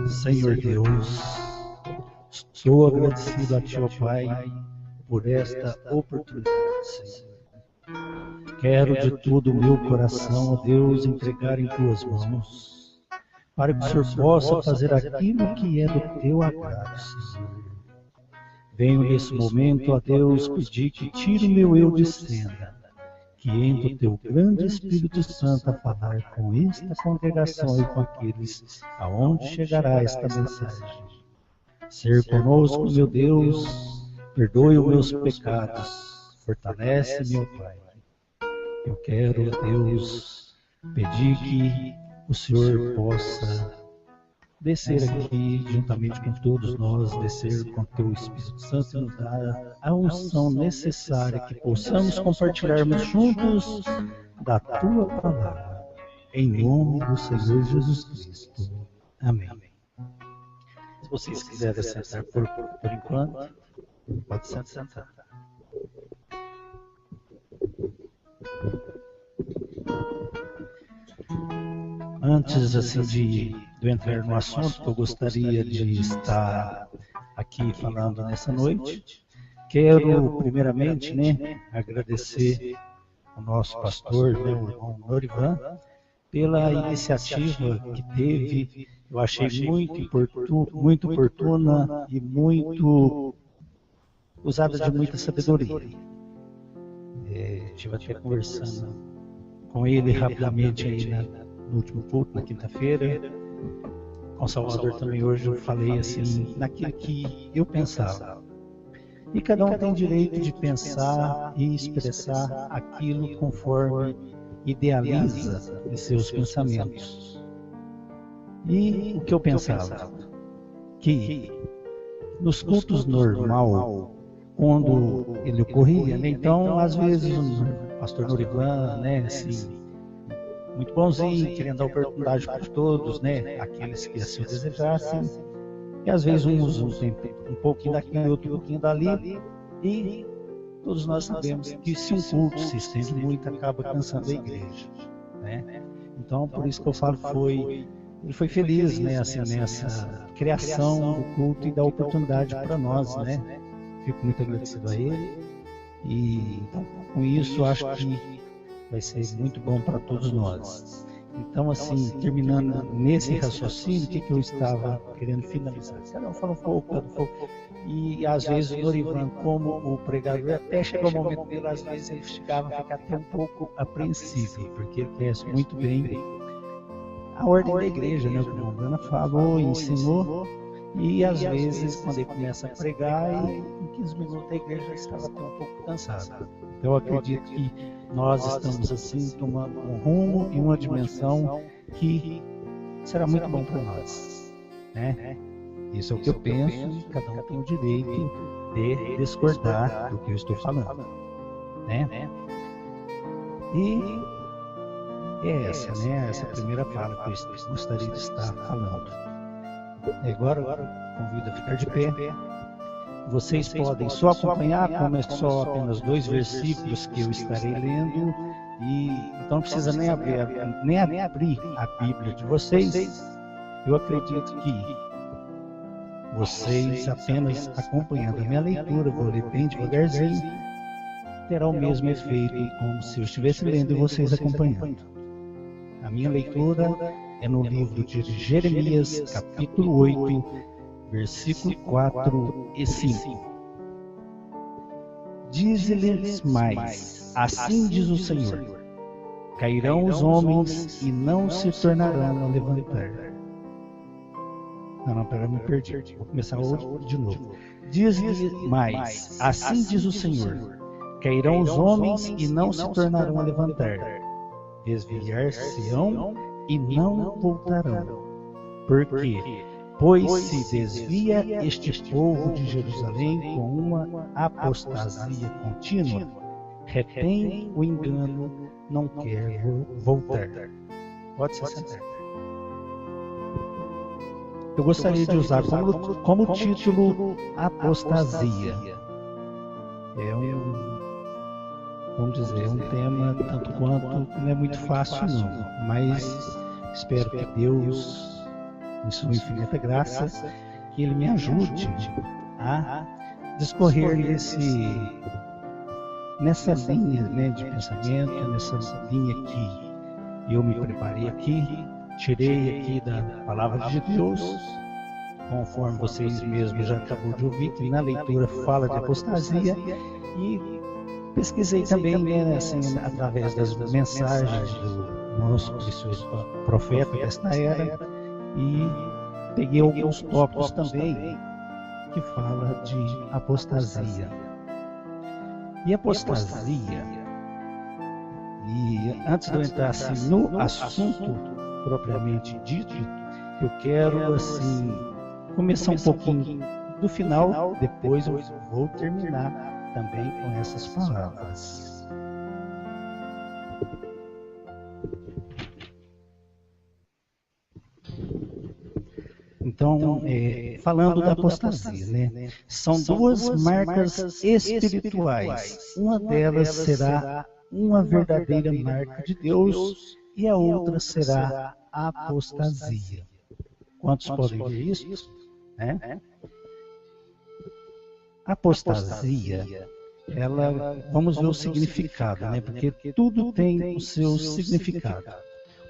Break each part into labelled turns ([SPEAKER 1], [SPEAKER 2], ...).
[SPEAKER 1] Senhor Deus, sou agradecido a Ti, ó Pai, por esta oportunidade, Senhor. Quero de todo o meu coração, ó Deus, entregar em Tuas mãos, para que o Senhor possa fazer aquilo que é do Teu agrado, Senhor. Venho nesse momento, ó Deus, pedir que tire o meu eu de cena, que entre o Teu grande Espírito Santo a falar com esta congregação e com aqueles aonde chegará esta mensagem. Ser conosco, meu Deus, perdoe os meus pecados, fortalece-me, ó Pai. Eu quero, Deus, pedir que o Senhor possa descer aqui, juntamente com todos nós, descer com o Teu Espírito Santo e nos dar a unção necessária, que possamos compartilharmos juntos da Tua palavra, em nome do Senhor Jesus Cristo. Amém. Se vocês quiserem sentar por enquanto, pode sentar. Antes assim de entrar no assunto que eu gostaria de estar aqui falando nessa noite, quero primeiramente, agradecer ao nosso pastor, o irmão Norivan, pela iniciativa que teve. Eu achei muito oportuna e muito usada de muita sabedoria. Estive até conversando com ele rapidamente aí no último culto, na quinta-feira. Com o Salvador também hoje eu falei assim, naquilo que eu pensava. E cada um tem direito de pensar e expressar aquilo conforme idealiza os seus pensamentos. E o que eu pensava? Que nos cultos normal, quando ele ocorria, então às vezes o pastor Norivan, assim, muito bonzinho, querendo dar oportunidade para todos, aqueles que assim o desejassem, e às vezes uns usam um pouquinho daqui, outro pouquinho dali, e todos nós sabemos que se um culto se estende muito, acaba cansando a igreja, Então, por isso que eu falo, ele foi feliz, assim, nessa criação do culto e da oportunidade para nós, Fico muito agradecido a ele, e então, com isso, acho que vai ser muito bom para todos nós. Então, assim, terminando nesse raciocínio, o que eu estava querendo finalizar? Cada um fala um pouco, e às vezes o Norivan, como o pregador, até chegou o momento dele, às vezes ele fica até um pouco apreensivo, porque ele conhece muito bem a ordem da igreja, o que a Ana falou, ensinou, e às vezes, quando ele começa a pregar, em 15 minutos a igreja já estava até um pouco cansada. Então, eu acredito que nós estamos assim tomando um rumo e uma dimensão que será muito bom para nós, Isso é o que eu penso, e cada um tem o direito de discordar do que eu estou falando, E é essa primeira fala que eu gostaria de estar falando. Agora convido a ficar de pé. Vocês podem só acompanhar, como é só apenas 2 versículos que eu estarei lendo, e então não precisa nem abrir a Bíblia de vocês. Eu acredito que vocês, apenas acompanhando a minha leitura, vou ler bem devagarzinho, terá o mesmo efeito como se eu estivesse lendo e vocês acompanhando. A minha leitura é no livro de Jeremias, capítulo 8, versículo 4 e 5. Diz-lhes mais, assim diz o Senhor, cairão os homens e não se tornarão a levantar. Não, pera, me perdi. Vou começar de novo. Diz-lhes mais, assim diz o Senhor, cairão os homens e não se tornarão a levantar. Desviar-se-ão e não voltarão. Porque pois se desvia este povo de Jerusalém com uma apostasia contínua, retém o engano, não quer voltar. Pode se sentar. eu gostaria de usar como título apostasia. Vamos dizer, um tema tanto quanto não é muito fácil não, mas espero que Deus, em sua infinita graça, que Ele me ajude a discorrer nessa linha, né, de pensamento, nessa linha que eu me preparei aqui, tirei aqui da Palavra de Deus, conforme vocês mesmos já acabou de ouvir, que na leitura fala de apostasia, e pesquisei também, né, assim, através das mensagens do nosso precioso profeta desta era, e peguei alguns tópicos também que fala de apostasia. E apostasia, e antes de eu entrar assim, no assunto propriamente dito, eu quero assim começar um pouquinho do final, depois eu vou terminar também com essas palavras. Então, falando da apostasia, né? São duas marcas espirituais. Uma delas será uma verdadeira marca de Deus e a outra será a apostasia. Quantos podem ver isso? Né? Apostasia, vamos ver o significado, né? Porque tudo tem o seu significado.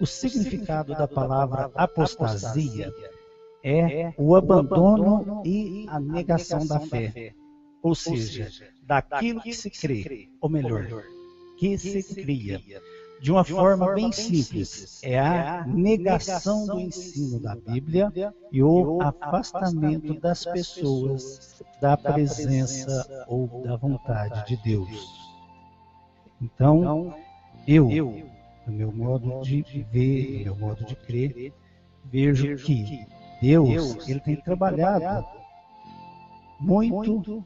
[SPEAKER 1] O significado da palavra apostasia é o abandono e a negação da fé, ou seja, daquilo que se crê, ou melhor, que se cria. De uma forma bem simples, é a negação do ensino da Bíblia e o afastamento das pessoas da presença ou da vontade de Deus. Então, no meu modo de ver, no meu modo de crer, vejo que Deus, Ele tem trabalhado muito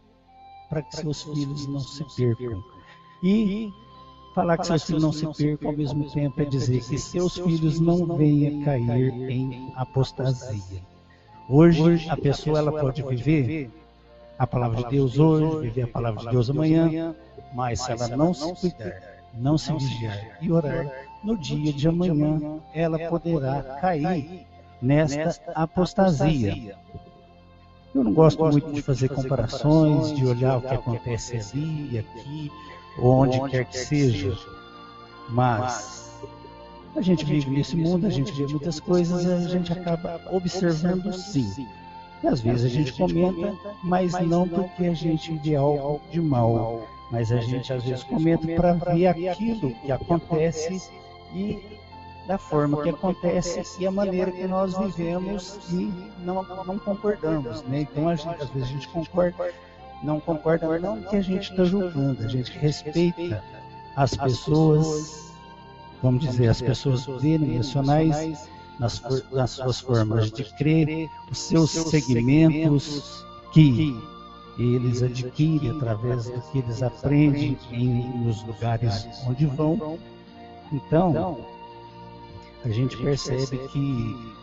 [SPEAKER 1] para que seus filhos não se percam. E falar que seus filhos não se percam ao mesmo tempo é dizer que seus filhos não venham cair em apostasia. Hoje a pessoa ela pode viver a palavra de Deus hoje, viver a palavra de Deus amanhã, mas se ela não se cuidar, não se vigiar e orar, no dia de amanhã ela poderá cair nesta apostasia. Eu não gosto muito de fazer comparações, de olhar o que acontece ali, aqui, ou onde quer que seja, mas a gente vive nesse mundo, a gente vê muitas coisas, a gente acaba observando sim. E às vezes a gente comenta, mas não porque a gente vê algo de mal, mas a gente às vezes comenta para ver aquilo que acontece e da forma que acontece e a maneira que nós vivemos e não concordamos, né? Então às vezes a gente não concorda não que a gente está julgando, a gente respeita as pessoas, vamos dizer, as pessoas denominacionais nas suas formas de crer, os seus segmentos que eles adquirem através do que eles aprendem nos lugares onde vão. Então, a gente percebe que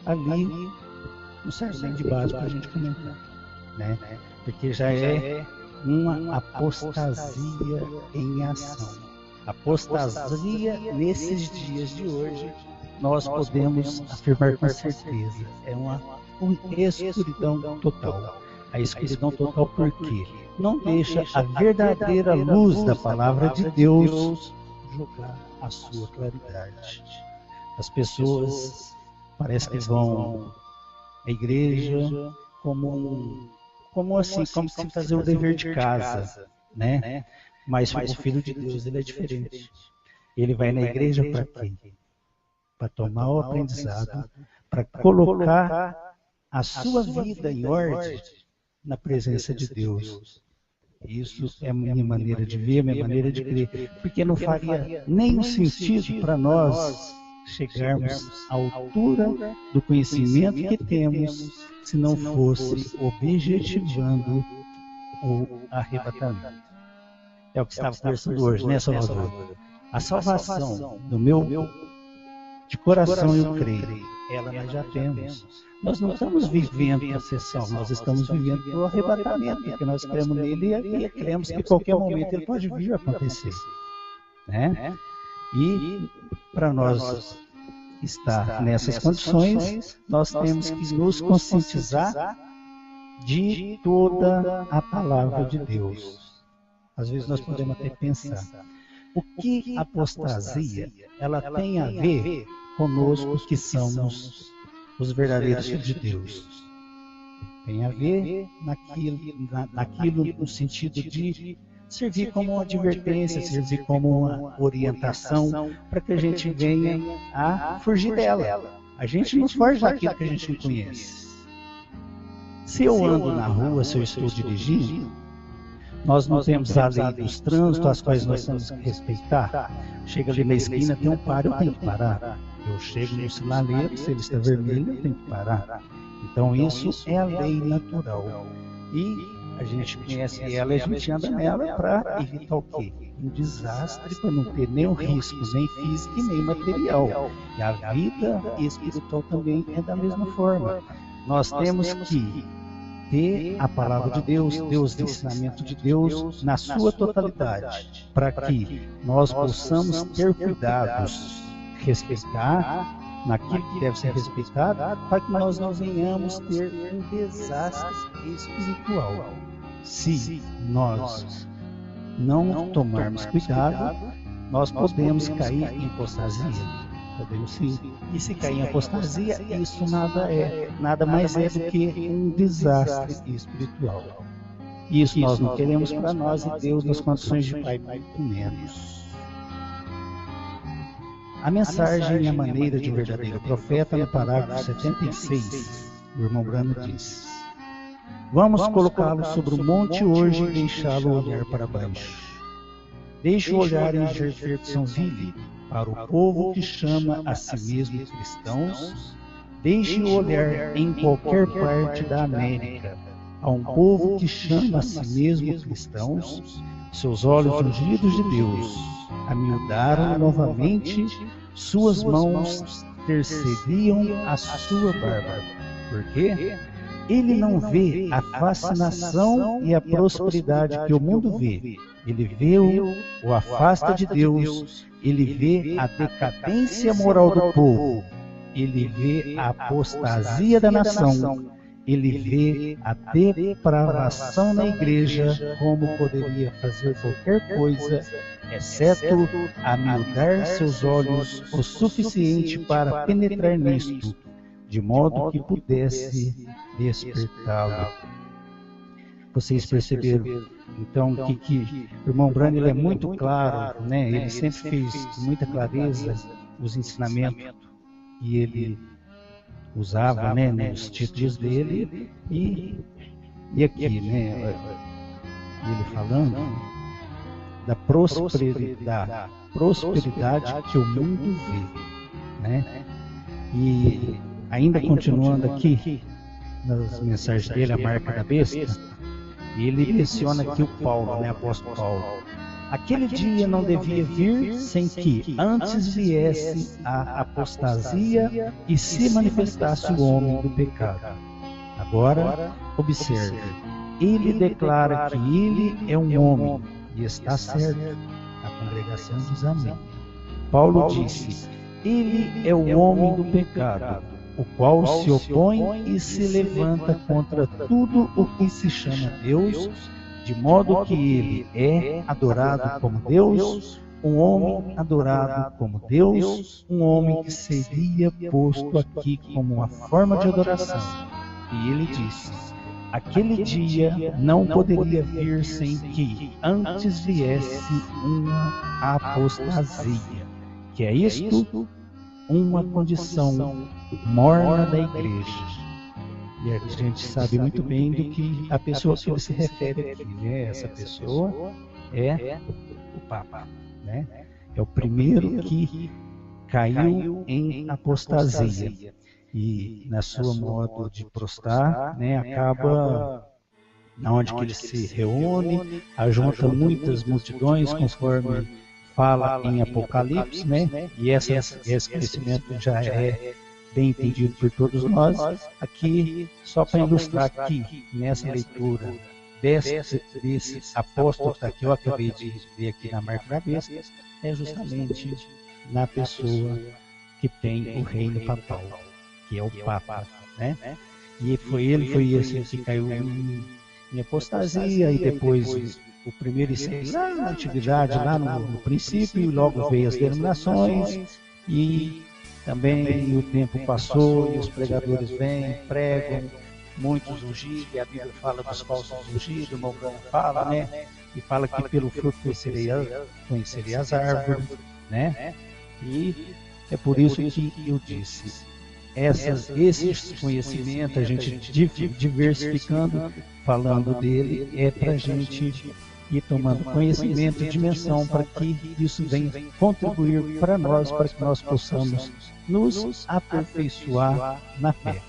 [SPEAKER 1] ali não serve nem de base para a gente comentar, né? Porque já é uma apostasia em ação. Apostasia nesses dias de hoje, nós podemos afirmar com certeza, é uma escuridão total. A escuridão total porque não deixa a verdadeira luz da palavra de Deus jogar a sua claridade. As pessoas parece que vão à igreja como se fazer o dever de casa, né? Mas o Filho de Deus ele é diferente. Ele vai na igreja para quê? Para tomar o aprendizado, para colocar a sua vida em ordem na presença de Deus. Isso é a minha maneira de ver, a minha maneira de crer, porque não faria nenhum sentido para nós chegarmos à altura do conhecimento que temos se não fosse objetivando o arrebatamento. É o que estava conversando hoje, né, Salvador? A salvação do meu de coração eu creio, ela nós já temos. Nós não estamos vivendo a sessão, nós estamos vivendo o arrebatamento, porque nós cremos nele e cremos que a qualquer momento ele pode vir a acontecer. Né? E para nós estar nessas condições, nós temos que nos conscientizar de toda a palavra de Deus. Às vezes nós podemos até pensar, o que a apostasia ela tem a ver conosco que somos os verdadeiros filhos de Deus? Tem a ver naquilo no sentido de servir como uma advertência, servir como uma orientação para que a gente venha a fugir dela. A gente não foge daquilo que a gente não conhece. Se eu ando na rua, se eu estou dirigindo, nós não temos a lei dos trânsitos, as quais nós temos que respeitar. Chega ali na esquina, tem um par, eu tenho que parar. Eu chego no sinaleiro, se ele está vermelho, eu tenho que parar. Então isso é a lei natural. E a gente conhece ela e a gente anda nela para evitar o quê? Um desastre, para não ter nenhum risco, nem físico e nem material. E a vida espiritual também é da mesma forma. Nós temos que ter a palavra de Deus, ter os ensinamentos de Deus na sua totalidade, para que nós possamos ter cuidados, respeitar naquilo que deve ser respeitado, para que nós não venhamos ter um desastre espiritual. Se nós não tomarmos cuidado, nós podemos cair em apostasia. Podemos sim. E se cair em apostasia, isso nada mais é do que um desastre espiritual. Isso nós não queremos para nós e Deus nas condições de Pai, muito menos. A mensagem e a maneira de um verdadeiro profeta, no parágrafo 76, o irmão Brano diz: vamos colocá-lo sobre o monte hoje e deixá-lo olhar para baixo. Deixe o olhar em Jefferson Ville para o povo que chama a si mesmo cristãos. Deixe-o olhar em qualquer parte da América a um povo que chama a si mesmo cristãos. Seus olhos ungidos de Deus amiudaram novamente, suas mãos terceriam a sua barba. Por quê? Ele não vê a fascinação e a prosperidade que o mundo vê. Ele vê o afasta de Deus, ele vê a decadência moral do povo, ele vê a apostasia da nação, ele vê a depravação na igreja, como poderia fazer qualquer coisa, exceto amiudar seus olhos o suficiente para penetrar nisto, de modo que pudesse despertá-lo. Vocês perceberam, então, que o irmão Brano ele é muito claro, né? Ele sempre fez com muita clareza os ensinamentos que ele usava, né, nos títulos dele, e aqui, né, ele falando da prosperidade que o mundo vê, né? E ainda continuando aqui nas mensagens dele, a marca da besta, ele menciona aqui o Paulo, né, apóstolo Paulo. Aquele dia não devia vir sem que antes viesse a apostasia e se manifestasse o homem do pecado. Agora, observe, ele declara que ele é um homem, e está certo. A congregação diz amém. Paulo disse, ele é o homem do pecado, o qual se opõe e se levanta contra tudo o que se chama Deus, de modo que ele é adorado como Deus, um homem adorado como Deus, um homem que seria posto aqui como uma forma de adoração. E ele disse, aquele dia não poderia vir sem que antes viesse uma apostasia, que é isto, uma condição morna da igreja. E a gente sabe muito bem do que a pessoa que ele se refere aqui, né? Essa pessoa é o Papa, né? É o primeiro que caiu em apostasia. E na sua modo de prostrar, né, acaba onde que ele se reúne, ajunta muitas multidões, conforme fala em Apocalipse, né? E esse crescimento já é bem entendido por todos nós. Aqui, só para ilustrar aqui, nessa leitura desse apóstata que eu acabei de ver aqui na marca da besta, é justamente na pessoa que tem o reino papal, que é o Papa, né? E foi esse que caiu em apostasia, e depois o primeiro e lá na antiguidade, lá no princípio, e logo veio as denominações, e também o tempo passou e os pregadores vêm, pregam, muitos ungidos, e a Bíblia fala dos falsos ungidos, o Mormon fala, né? E fala que pelo fruto conhecerei as árvores, né? E é por isso que eu disse, esses conhecimentos, a gente diversificando, falando dele, é para a gente ir tomando conhecimento e dimensão para que isso venha contribuir para nós, para que nós possamos nos aperfeiçoar na fé.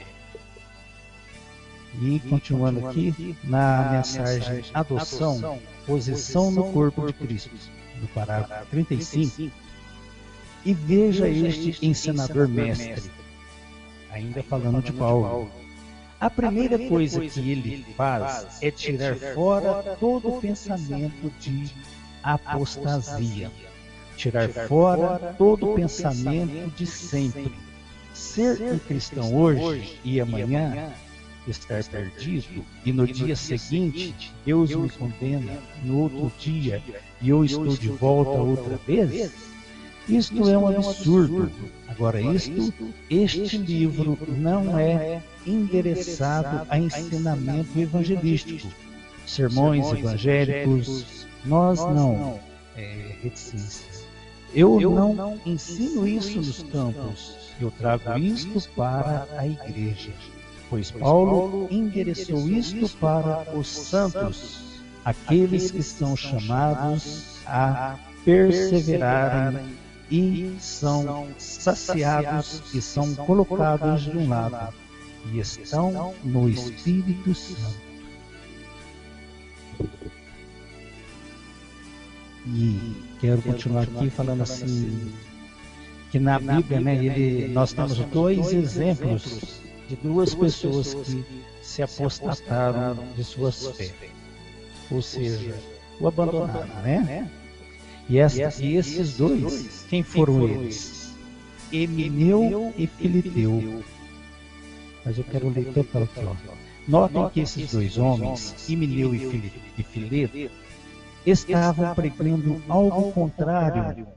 [SPEAKER 1] E continuando aqui, na mensagem Adoção, Posição no Corpo de Cristo, no parágrafo 35, e veja este ensinador mestre, ainda falando de Paulo. A primeira coisa que ele faz é tirar fora todo o pensamento de apostasia, tirar fora todo o pensamento de sempre. Ser um cristão hoje e amanhã estar perdido, e no dia seguinte Deus me condena, no outro dia e eu estou de volta outra vez, isto é um absurdo. Agora, este livro não é endereçado a ensinamento evangelístico, sermões evangélicos, nós não, reticências. Eu não ensino isso nos campos, eu trago isto para a igreja, pois Paulo endereçou isto para os santos, aqueles que são chamados a perseverarem e são saciados e são colocados de um lado e estão no Espírito Santo. E quero continuar aqui falando assim, que na Bíblia, né, nós temos dois exemplos de duas pessoas que se apostataram de suas fé, ou seja, o abandonaram, né? E esses dois, quem foram eles? Emineu e Filiteu. Mas eu quero ler total aqui, ó. Notem que esses dois homens, Emineu e Fileto, estavam pregando algo contrário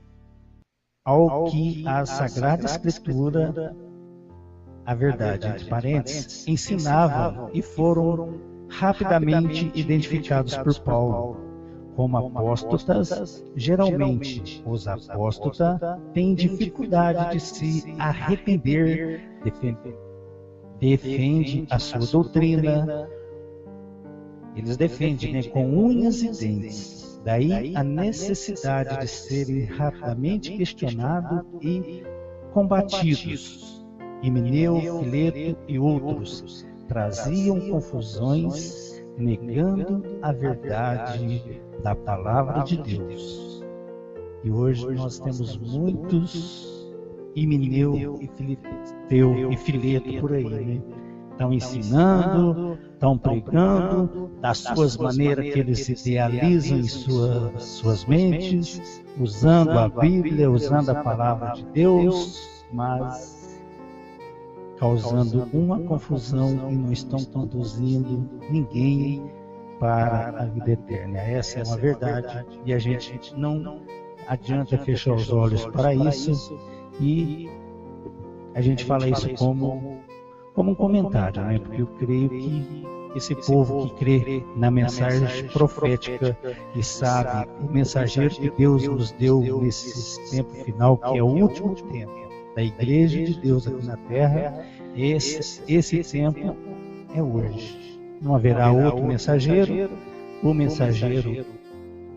[SPEAKER 1] ao que a Sagrada Escritura, a verdade, entre parênteses, ensinavam, e foram rapidamente identificados por Paulo como apóstatas. Geralmente, os apóstatas têm dificuldade de se arrepender, defende a sua doutrina, eles defendem, né, com unhas e dentes. Daí a necessidade de serem rapidamente questionados e combatidos. Emineu, Fileto e outros traziam confusões, negando a verdade da palavra de Deus. E hoje nós temos muitos Emineu e Fileto por aí, né? Estão ensinando, estão pregando das suas maneiras que eles idealizam em suas mentes, usando a Bíblia, usando a palavra de Deus, mas causando uma confusão e não estão conduzindo ninguém para a vida eterna. Essa é uma verdade e a gente não adianta fechar os olhos para isso, e a gente fala isso como um comentário, né? Porque eu creio que esse povo que crê na mensagem profética e sabe o mensageiro que Deus nos deu nesse tempo final, que é o último tempo da Igreja de Deus aqui na Terra, esse tempo é hoje. Não haverá outro mensageiro. O mensageiro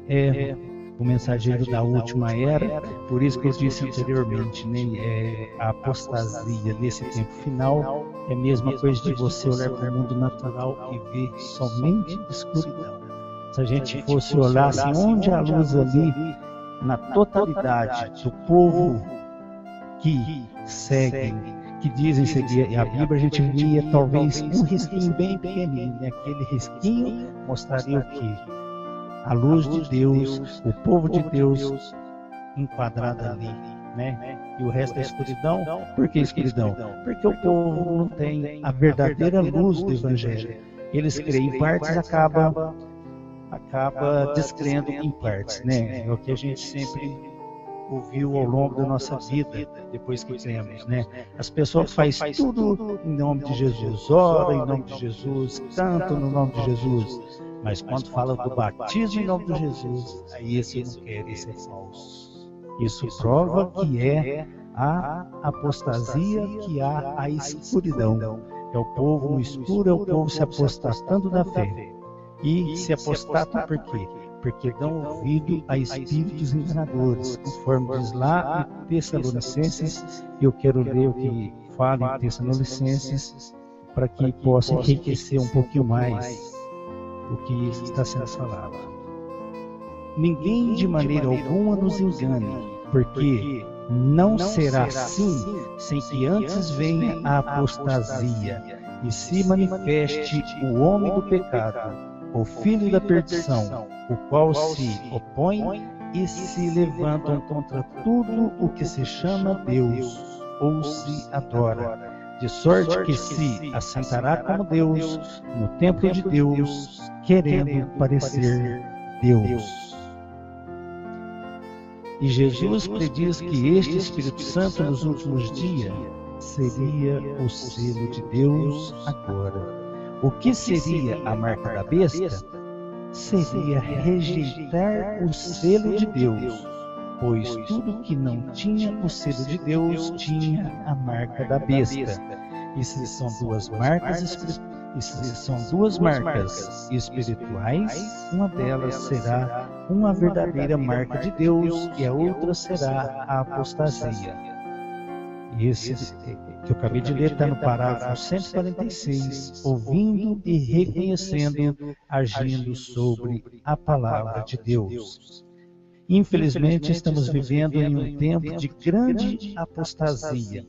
[SPEAKER 1] é o mensageiro da última era. Por isso que eu disse anteriormente, né, a apostasia nesse tempo final é a mesma coisa de você olhar para o mundo natural e ver somente escuridão. Se a gente fosse olhar assim, onde a luz ali, na totalidade do povo que seguem, que dizem seguir a Bíblia, a gente via talvez um risquinho bem pequenininho, né? Aquele risquinho mostraria o quê? A luz de Deus, o povo de Deus enquadrado ali, né? E o resto é escuridão. Por que escuridão? Porque o povo não tem a verdadeira luz do Evangelho. Eles creem em partes, acaba descrendo em partes, né? É o que a gente sempre ouviu ao longo da nossa vida, depois que cremos, né? As pessoas fazem tudo em nome de Jesus, ora em nome de Jesus, cantam no nome de Jesus, mas quando fala do batismo em nome de Jesus, aí esse não quer, esse é falso. Isso prova que é a apostasia, que há a escuridão. É o povo no escuro, é o povo se apostatando da fé. E se apostatam por quê? Porque dão ouvido a espíritos enganadores, conforme diz lá em Tessalonicenses. Eu quero ler o que fala em Tessalonicenses, para que possa enriquecer um pouquinho mais o que está sendo falado. Ninguém de maneira alguma nos engane, porque não será assim sem que antes venha a apostasia e se manifeste o homem do pecado, o filho da perdição, o qual se opõe e se levantam contra tudo o que se chama Deus ou se adora, de sorte que se assentará como Deus no templo de Deus, querendo parecer Deus. E Jesus prediz que este Espírito Santo nos últimos dias seria o selo de Deus agora. O que seria a marca da besta? Seria rejeitar o selo de Deus, pois tudo que não tinha o selo de Deus tinha a marca da besta. E se são duas marcas espirituais, uma delas será uma verdadeira marca de Deus e a outra será a apostasia. Esse que eu acabei de ler está no parágrafo 146, ouvindo e reconhecendo, agindo sobre a palavra de Deus. Infelizmente, estamos vivendo em um tempo de grande apostasia,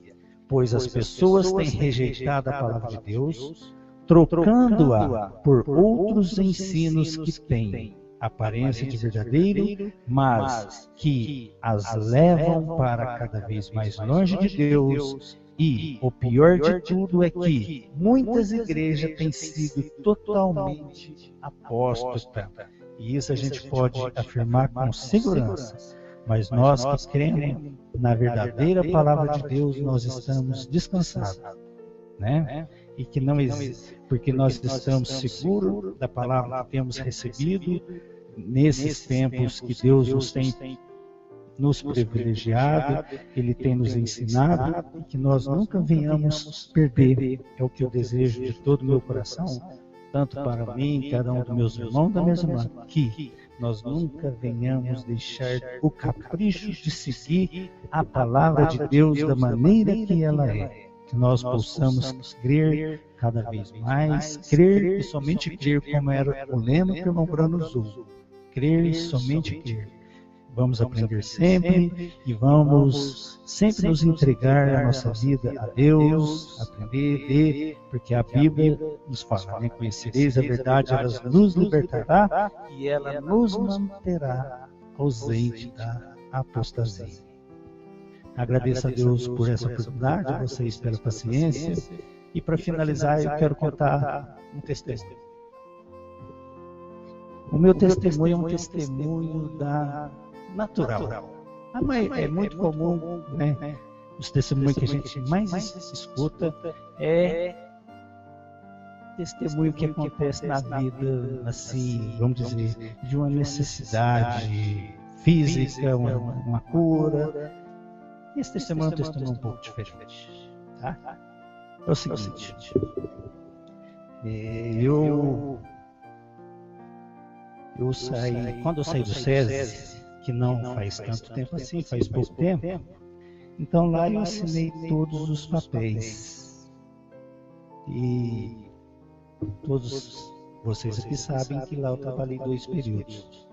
[SPEAKER 1] pois as pessoas têm rejeitado a palavra de Deus, trocando-a por outros ensinos que têm aparência de verdadeiro, mas que as levam para cada vez mais longe de Deus. E o pior de tudo é que muitas igrejas têm sido totalmente apóstatas. E isso a gente pode afirmar com segurança. Mas nós que cremos na verdadeira palavra de Deus, nós estamos descansados, né? E que não existe, porque nós estamos seguros da palavra que temos recebido nesses tempos que Deus nos privilegiado, Ele tem nos ensinado, e que nós nunca venhamos perder. É o que eu desejo de todo o meu coração, tanto para mim, cada um dos meus irmãos, da minha irmã, que nós nunca venhamos deixar o capricho de seguir a palavra de Deus da maneira que ela é. Que nós possamos crer cada vez mais, crer e somente crer, como era o lema que o irmão Bruno usou. Crer e somente crer. Vamos aprender sempre e vamos sempre nos entregar a nossa vida a Deus, aprender, ler, porque a Bíblia nos fala, né? Conhecereis a verdade, ela nos libertará e ela nos manterá ausente da apostasia. Agradeço a Deus por essa oportunidade, a vocês pela paciência. E para finalizar, eu quero contar um testemunho. O meu testemunho é um testemunho da natural. É muito comum, né? Os testemunhos que a gente mais escuta é testemunho que acontece na vida, assim, vamos dizer, de uma necessidade física, uma cura. Esse testemunho é um testemunho um pouco diferente, tá? É o seguinte, quando eu saí do SESI, que não faz tanto tempo assim, faz pouco tempo, então lá eu assinei todos os papéis. E todos vocês aqui sabem que lá eu trabalhei 2 períodos.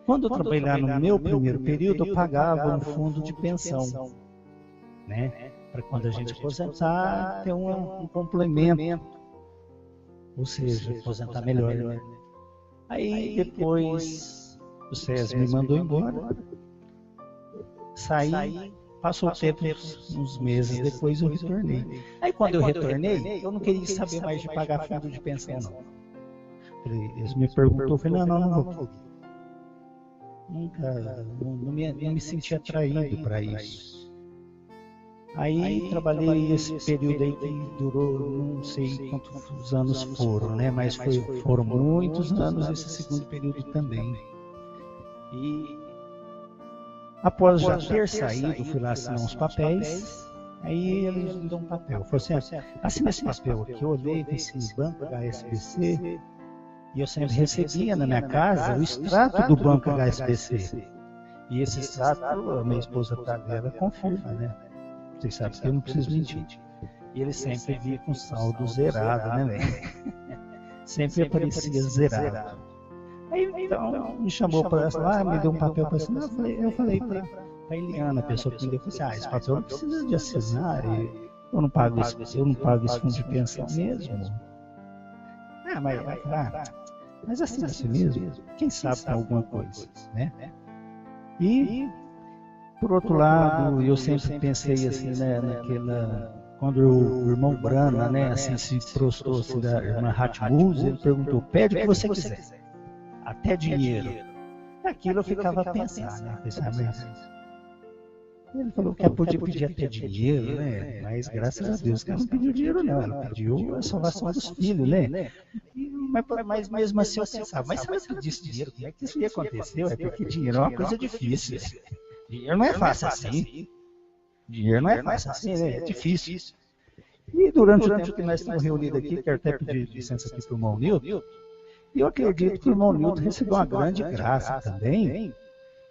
[SPEAKER 1] Quando eu trabalhei lá no meu primeiro período, eu pagava um fundo de pensão, né? para quando a gente aposentar, ter um complemento, ou seja, aposentar melhor, né? Aí depois o César me mandou embora, saí, passou o tempo, uns meses depois eu retornei. Aí quando eu retornei, eu não queria saber mais de pagar fundo de pensão, não. Eles me perguntou, eu falei, não vou. Nunca, não me senti atraído para isso. Aí trabalhei esse período aí que durou, não sei quantos anos foram, né? Mas foram muitos anos esse segundo período também. E após já ter saído, fui lá assinar uns papéis, aí eles me dão um papel. Falei assim, assina esse papel aqui, eu olhei, desse Banco HSBC, e eu sempre recebia na minha casa o extrato do Banco HSBC. E esse extrato, a minha esposa Tadela confirma, né? Vocês sabem que eu não preciso mentir. E ele sempre via com saldo zerado, né, velho? Sempre aparecia zerado. Aí então me chamou para lá, me deu um papel para assinar. Eu falei para a Eliana, a pessoa que me deu, falei assim, esse papel não precisa de assinar, eu não pago esse fundo de pensão mesmo. Mas assina assim mesmo, quem sabe tem alguma coisa, né? E, por outro lado, eu sempre pensei assim, né, quando o irmão Brana, né, assim, se prostou assim, da irmã Hatmuz, ele perguntou, pede o que você quiser, até dinheiro. Aquilo eu ficava a pensar, né? Ele falou que podia pedir até dinheiro, né? Mas graças a Deus que ela não pediu dinheiro, não. Ela pediu a salvação dos filhos, né? Mas mesmo assim eu pensava, mas se ela pedisse dinheiro, como é que isso ia acontecer? É porque dinheiro é uma coisa difícil. Dinheiro não é fácil assim. Dinheiro não é fácil assim, né? É difícil. E durante o tempo que nós estamos reunidos aqui, quero até pedir licença aqui para o irmão Nilton, eu acredito que o irmão Nilton recebeu uma grande graça também.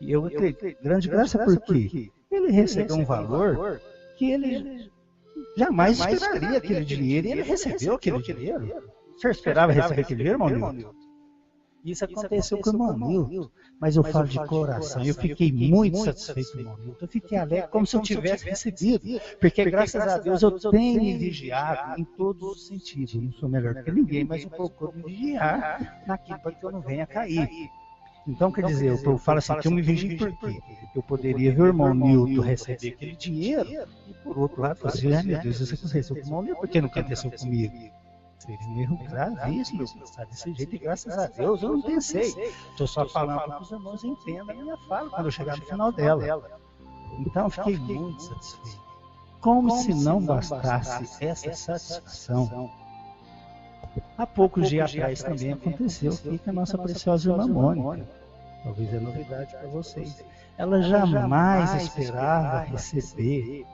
[SPEAKER 1] E eu acredito, grande graça por quê? Ele recebeu um valor que ele jamais esperaria aquele dinheiro, e ele recebeu aquele dinheiro. Você esperava receber aquele dinheiro, irmão Nilton? Isso aconteceu com o irmão Nilton, mas eu falo de coração, eu fiquei muito satisfeito com o irmão Nilton, eu fiquei alegre, como se eu tivesse recebido, porque graças a Deus eu tenho me vigiado em todos os sentidos. Eu não sou melhor do que ninguém, mas eu procuro me vigiar naquilo para que eu não venha cair. Então, quer dizer, eu falo assim, que eu me vigio por quê? Eu poderia ver o irmão Nilton receber aquele dinheiro, e por outro lado, falar assim, meu Deus, isso aconteceu com o irmão Nilton, por que não aconteceu comigo? Seria um erro gravíssimo, eu pensar desse jeito, e graças a Deus eu não pensei. Estou só falando para que os irmãos entendam a minha fala, quando eu chegar no final dela. Então, eu fiquei muito satisfeito. Como se não bastasse essa satisfação, há poucos dias atrás também aconteceu aqui com a nossa preciosa irmã Mônica. Talvez é novidade para vocês. Ela jamais esperava receber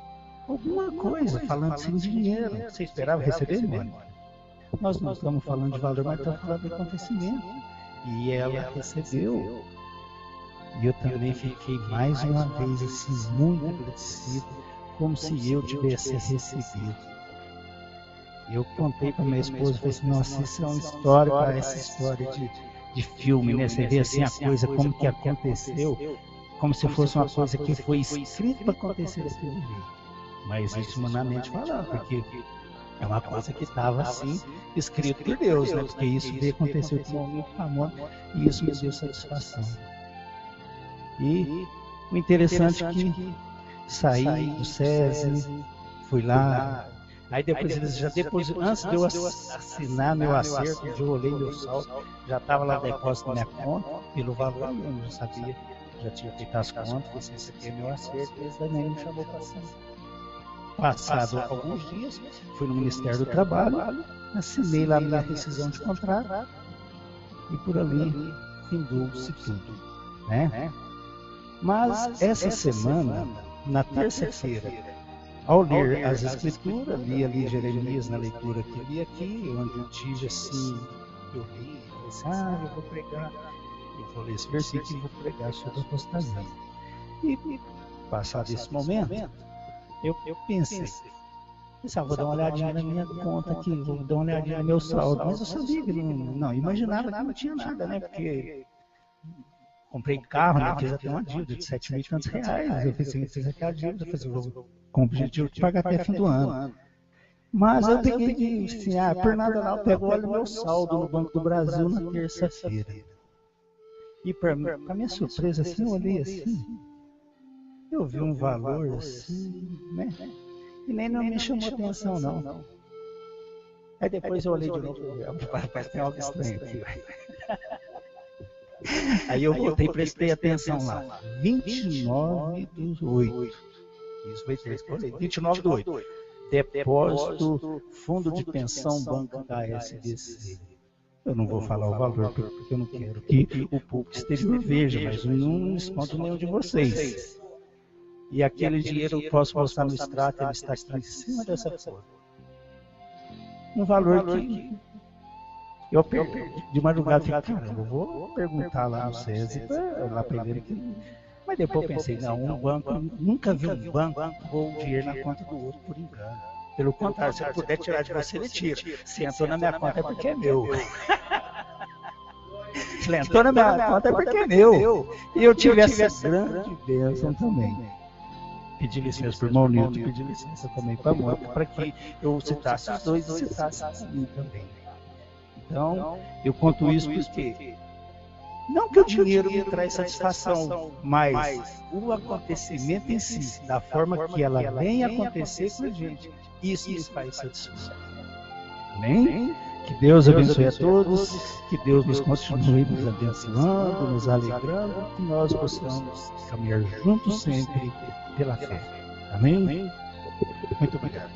[SPEAKER 1] alguma coisa, falando sem dinheiro. Você esperava receber, Mônica? Nós não estamos falando de valor, mas estamos falando de acontecimento. E ela recebeu. E eu também fiquei mais uma vez assim, muito agradecido, como se eu tivesse recebido. Eu contei para minha esposa, falei assim, nossa, isso é uma história, parece história de filme, né? Você vê assim a coisa, como que aconteceu, como se fosse uma coisa que foi escrita para acontecer daquele jeito. Mas isso humanamente falando, porque é uma coisa que estava assim, escrito por Deus, né? Porque isso veio acontecer com o meu amor, e isso me deu satisfação. E o interessante é que saí do SESI, fui lá. Aí depois eles já depositam, antes de eu assinar meu acerto, eu olhei meu saldo, já estava lá depósito na minha conta, pelo valor, eu não sabia, já tinha feito as contas, falei assim, esse aqui é meu acerto, e eles também me chamou para assinar. Passado alguns dias, fui no Ministério do Trabalho, assinei lá minha rescisão de contrato, e por ali findou-se tudo, né? Mas essa semana, na terça-feira, ao ler as Escrituras, li ali Jeremias na leitura que li aqui, onde eu tive assim, eu li, falei assim, eu vou pregar, eu vou ler esse versículo e vou pregar sobre a apostasia. E passado esse momento, eu pensei, vou dar uma olhadinha na minha conta aqui, vou dar uma olhadinha no meu saldo, mas eu sabia que não imaginava que não tinha nada, né, porque comprei carro, né, fiz até uma dívida de R$7.000 e tantos, eu fiz aquela dívida, com o objetivo de pagar até fim do ano. Mas eu peguei e disse assim, por nada não, pego olha o meu saldo no Banco do Brasil na terça-feira. E para minha surpresa, assim, eu olhei assim, eu vi um valor assim, né? E nem não me chamou atenção, não. Aí depois eu olhei de novo, parece que tem algo estranho aqui. Aí eu voltei e prestei atenção lá. 29/8. Isso foi terça, 29/8. Depósito, fundo de pensão, banco da SBC. Eu não vou falar o valor, porque eu não quero que o público exterior veja, mas não escondo nenhum de vocês. E aquele dinheiro eu posso mostrar no extrato, ele está aqui em cima dessa folha. Um valor que eu perdi de madrugada. Caramba, eu vou perguntar lá no SESI, lá para ele. Mas depois eu pensei, não, um banco, nunca vi um banco pôr o dinheiro na conta do outro por engano. Pelo contrário, se eu puder tirar de você, ele tira. Se entrou na minha conta é porque é meu. Se entrou na minha conta é porque é meu. E eu tive essa grande bênção também. Pedi licença para o irmão Nilton, pedi licença também para a Mônica, para que eu citasse os dois e citasse a mim também. Então, eu conto isso porque, não que o dinheiro me traz satisfação, mas o acontecimento em si, da forma que ela vem acontecer com a gente, isso me faz satisfação. Amém? Que Deus abençoe a todos, que Deus nos continue nos abençoando, nos alegrando, que nós possamos caminhar juntos sempre pela fé. Amém? Muito obrigado.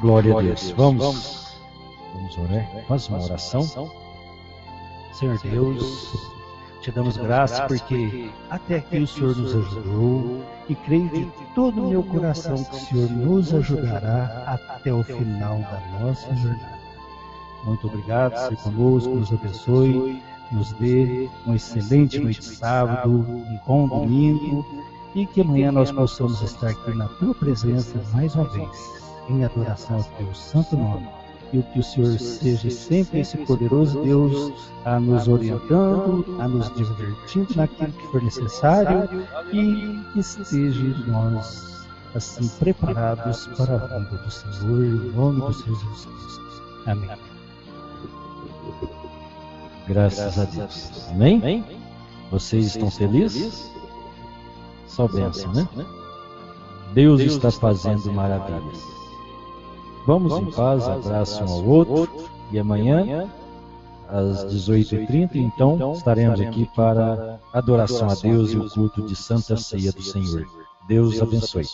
[SPEAKER 2] Glória a Deus. Vamos orar. Faz uma oração.
[SPEAKER 1] Senhor Deus, te damos graça porque até aqui o Senhor nos ajudou e creio de todo o meu coração que o Senhor nos ajudará até o final da nossa jornada. Muito obrigado, Senhor conosco, nos abençoe, nos dê uma excelente noite de sábado, um bom domingo e que amanhã nós possamos estar aqui na tua presença mais uma vez, em adoração ao teu santo nome. E que o Senhor seja sempre esse poderoso Deus a nos orientando, a nos divertindo naquilo que for necessário e que esteja nós assim preparados para a vinda do Senhor, em nome do Senhor Jesus. Amém.
[SPEAKER 2] Graças a Deus. Amém? Vocês estão felizes? Só bênção, né? Deus está fazendo maravilhas. Vamos em paz, abraço um ao outro e amanhã, às 18h30, então, estaremos aqui para adoração a Deus e o culto de Santa Ceia do Senhor. Deus abençoe.